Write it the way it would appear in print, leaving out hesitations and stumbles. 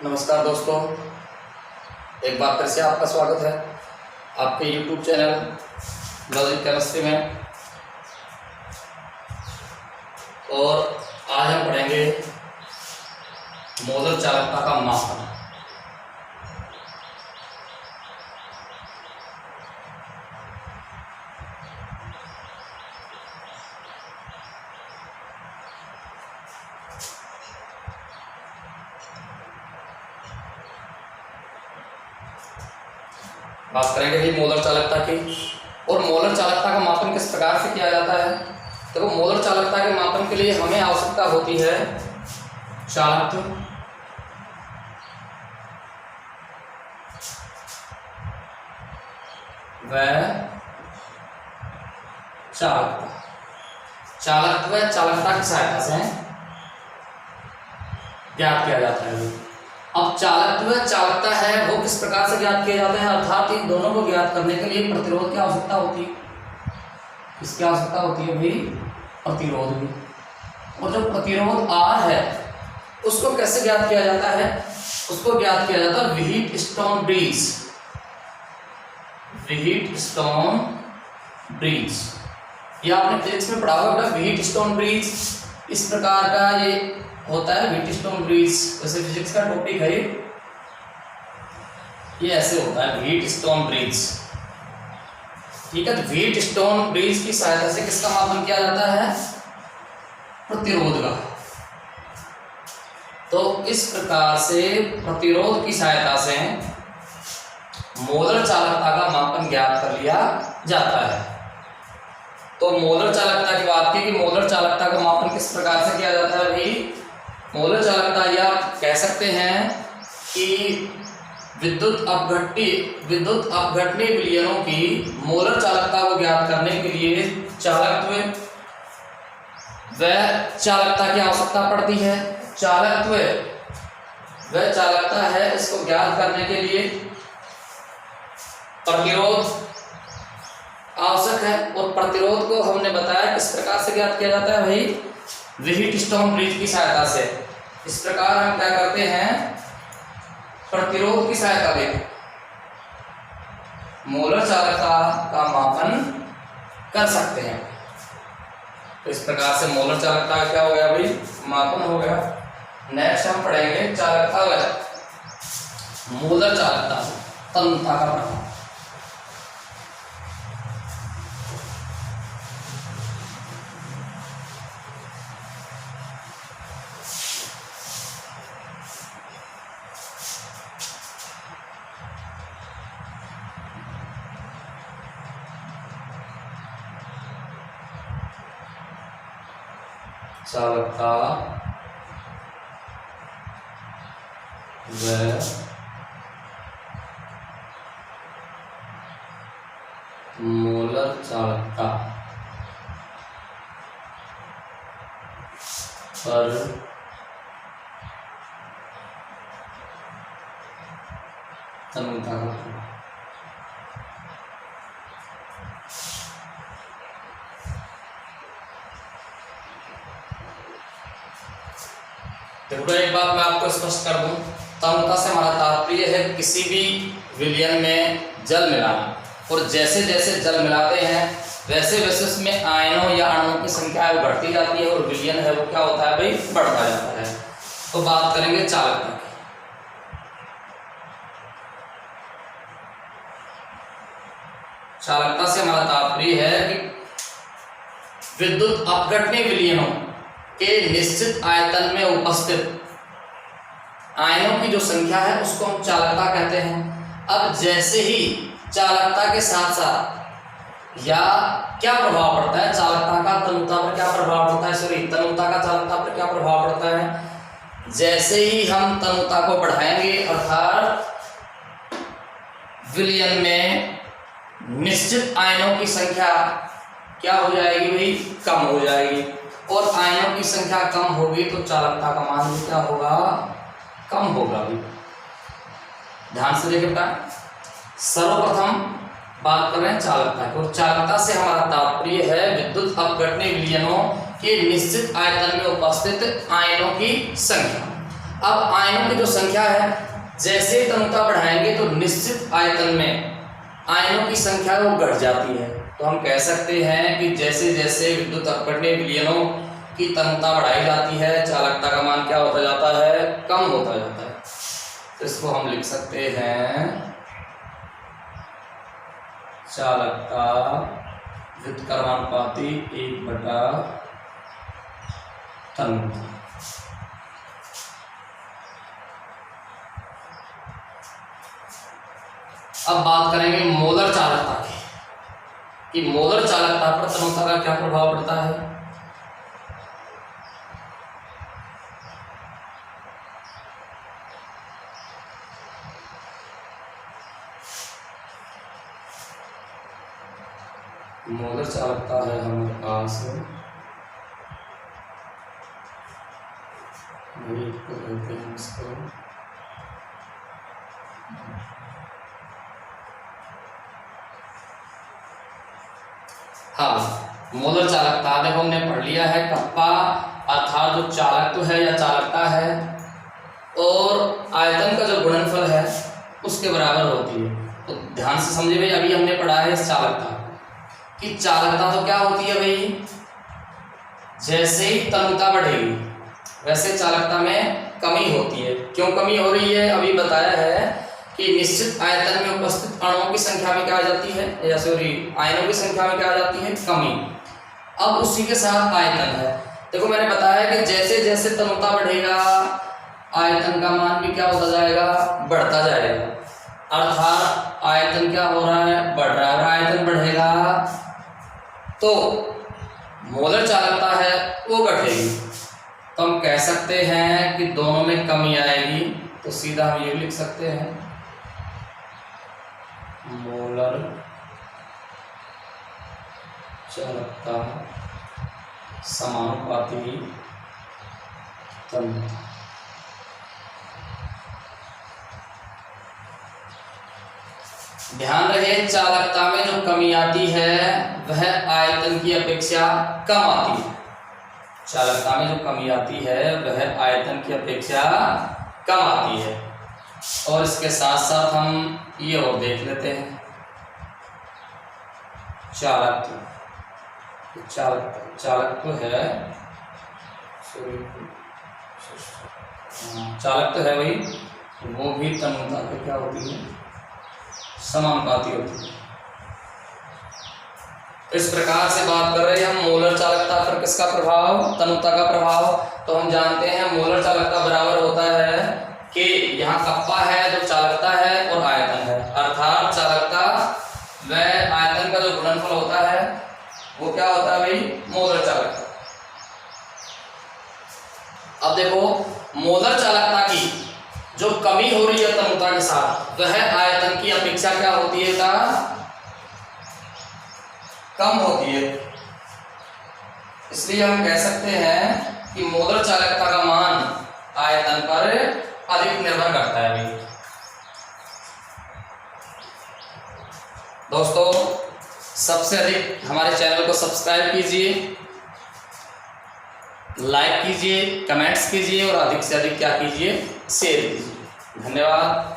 नमस्कार दोस्तों, एक बार फिर से आपका स्वागत है आपके YouTube चैनल लॉजिक केमिस्ट्री में। और आज हम पढ़ेंगे मोलर चालकता का मापन। बात करेंगे भी मोलर चालकता की। और मोलर चालकता का मापन किस प्रकार से किया जाता है। देखो, मोलर चालकता के मापन के लिए हमें आवश्यकता होती है चालकत्व व चालकता। चालकत्व व चालकता की सहायता से ज्ञात किया जाता है। अब चालकत्व चालकता है वो किस प्रकार से ज्ञात किया जाता है, अर्थात इन दोनों को ज्ञात करने के लिए प्रतिरोध की आवश्यकता होती है। किसकी आवश्यकता होती है भाई? प्रतिरोध भी। और जो प्रतिरोध R है उसको कैसे ज्ञात किया जाता है? उसको ज्ञात किया जाता है व्हीटस्टोन ब्रिज। व्हीटस्टोन ब्रिज ये आपने फिजिक्स में पढ़ा होगा। व्हीटस्टोन ब्रिज इस प्रकार का ये होता है। व्हीटस्टोन ब्रिज जैसे फिजिक्स का टॉपिक है, ये ऐसे होता है व्हीटस्टोन ब्रिज। ठीक है, तो व्हीटस्टोन ब्रिज की सहायता से किसका मापन किया जाता है? प्रतिरोध का। तो इस प्रकार से प्रतिरोध की सहायता से मोलर चालकता का मापन ज्ञात कर लिया जाता है। तो मोलर चालकता की बात की कि मोलर चालकता का मापन किस प्रकार से किया जाता है भाई? मोलर चालकता या कह सकते हैं कि विद्युत अपघटनीय विलयनों की मोलर चालकता को ज्ञात करने के लिए चालकत्व व चालकता की आवश्यकता पड़ती है। चालकत्व व चालकता है, इसको ज्ञात करने के लिए प्रतिरोध आवश्यक है। और प्रतिरोध को हमने बताया किस प्रकार से ज्ञात किया जाता है भाई? व्हीटस्टोन ब्रिज की सहायता से। इस प्रकार हम क्या करते हैं? प्रतिरोध की सहायता लेकर मोलर चालकता का मापन कर सकते हैं। तो इस प्रकार से मोलर चालकता क्या हो गया भाई? मापन हो गया। नेक्स्ट हम पढ़ेंगे चालकता व मोलर चालकता तन्यता का प्रभाव। चालकता व मोलर चालकता पर तन्यता का प्रभाव। देखो, एक बात मैं आपको स्पष्ट कर दूं, तन्यता से हमारा तात्पर्य है किसी भी विलयन में जल मिलाना। और जैसे जैसे जल मिलाते हैं वैसे वैसे उसमें आयनों या अणुओं की संख्या वो बढ़ती जाती है और विलयन है वो क्या होता है भाई? बढ़ता जाता है। तो बात करेंगे चालकता की। चालकता से हमारा तात्पर्य है कि विद्युत अपघटनीय विलयनों के निश्चित आयतन में उपस्थित आयनों की जो संख्या है उसको हम चालकता कहते हैं। अब जैसे ही चालकता के साथ साथ या क्या प्रभाव पड़ता है? चालकता का तन्यता पर क्या प्रभाव पड़ता है? सॉरी, तन्यता का चालकता पर क्या प्रभाव पड़ता है? जैसे ही हम तन्यता को बढ़ाएंगे अर्थात विलयन में निश्चित आयनों की संख्या क्या हो जाएगी भाई? कम हो जाएगी। और आयनों की संख्या कम होगी तो चालकता का मान भी क्या होगा? कम होगा भी। ध्यान से देखिए बेटा, सर्वप्रथम बात कर रहे हैं चालकता की। और चालकता से हमारा तात्पर्य है विद्युत अपघटनीय विलयनों के निश्चित आयतन में उपस्थित आयनों की संख्या। अब आयनों की जो संख्या है, जैसे तनुता बढ़ाएंगे तो निश्चित आयतन में आयनों की संख्या वो घट जाती है। तो हम कह सकते हैं कि जैसे जैसे विद्युत अपघटनीय विलयनों की तनुता बढ़ाई जाती है, चालकता का मान क्या होता जाता है, कम होता जाता है। तो इसको हम लिख सकते हैं चालकता व्युत्क्रमानुपाती 1/तनुता। अब बात करेंगे मोलर चालकता की, कि मोलर चालकता पर तनुता का क्या प्रभाव पड़ता है। मोलर चालकता है हमारे पास इसको हाँ, मोलर चालकता देखो हमने पढ़ लिया है, कप्पा अर्थात जो चालकत्व है या चालकता है और आयतन का जो गुणनफल है उसके बराबर होती है। तो ध्यान से समझे भाई, अभी हमने पढ़ा है इस चालकता कि चालकता तो क्या होती है भाई, जैसे ही तनुता बढ़ेगी वैसे चालकता में कमी होती है। क्यों कमी हो रही है, अभी बताया है कि निश्चित आयतन में उपस्थित अणुओं की संख्या में क्या आ जाती है, या सॉरी आयनों की संख्या में क्या आ जाती है, कमी। अब उसी के साथ आयतन है। देखो मैंने बताया कि जैसे जैसे तनुता बढ़ेगा आयतन का मान भी क्या होता जाएगा, बढ़ता जाएगा। अर्थात आयतन क्या हो रहा है, बढ़ रहा है। आयतन बढ़ेगा तो मोलर चालकता है वो घटेगी। तो हम कह सकते हैं कि दोनों में कमी आएगी। तो सीधा हम ये लिख सकते हैं मोलर चालकता समानुपाती तनुता। ध्यान रहे चालकता में जो कमी आती है वह आयतन की अपेक्षा कम आती है। चालकता में जो कमी आती है वह आयतन की अपेक्षा कम आती है। और इसके साथ साथ हम ये और देख लेते हैं चालकत्व। चालकत्व है, चालकत्व है भाई, वो भी तनुता पे क्या होती है, समानुपाती होती है। इस प्रकार से बात कर रहे हैं हम मोलर चालकता पर किसका प्रभाव, तनुता का प्रभाव। तो हम जानते हैं मोलर चालकता बराबर होता है कि यहाँ कप्पा है जो चालकता है और आयतन है, अर्थात चालकता व आयतन का जो गुणनफल होता है वो क्या होता है भाई, मोलर चालकता। अब देखो मोलर चालकता की जो कमी हो रही है तनुता के साथ वह आयतन की अपेक्षा क्या होती है, कम होती है। इसलिए हम कह सकते हैं कि मोलर चालकता का मान आयतन पर अधिक निर्भर करता है भाई। दोस्तों सबसे अधिक हमारे चैनल को सब्सक्राइब कीजिए, लाइक कीजिए, कमेंट्स कीजिए और अधिक से अधिक क्या कीजिए, शेयर कीजिए। धन्यवाद।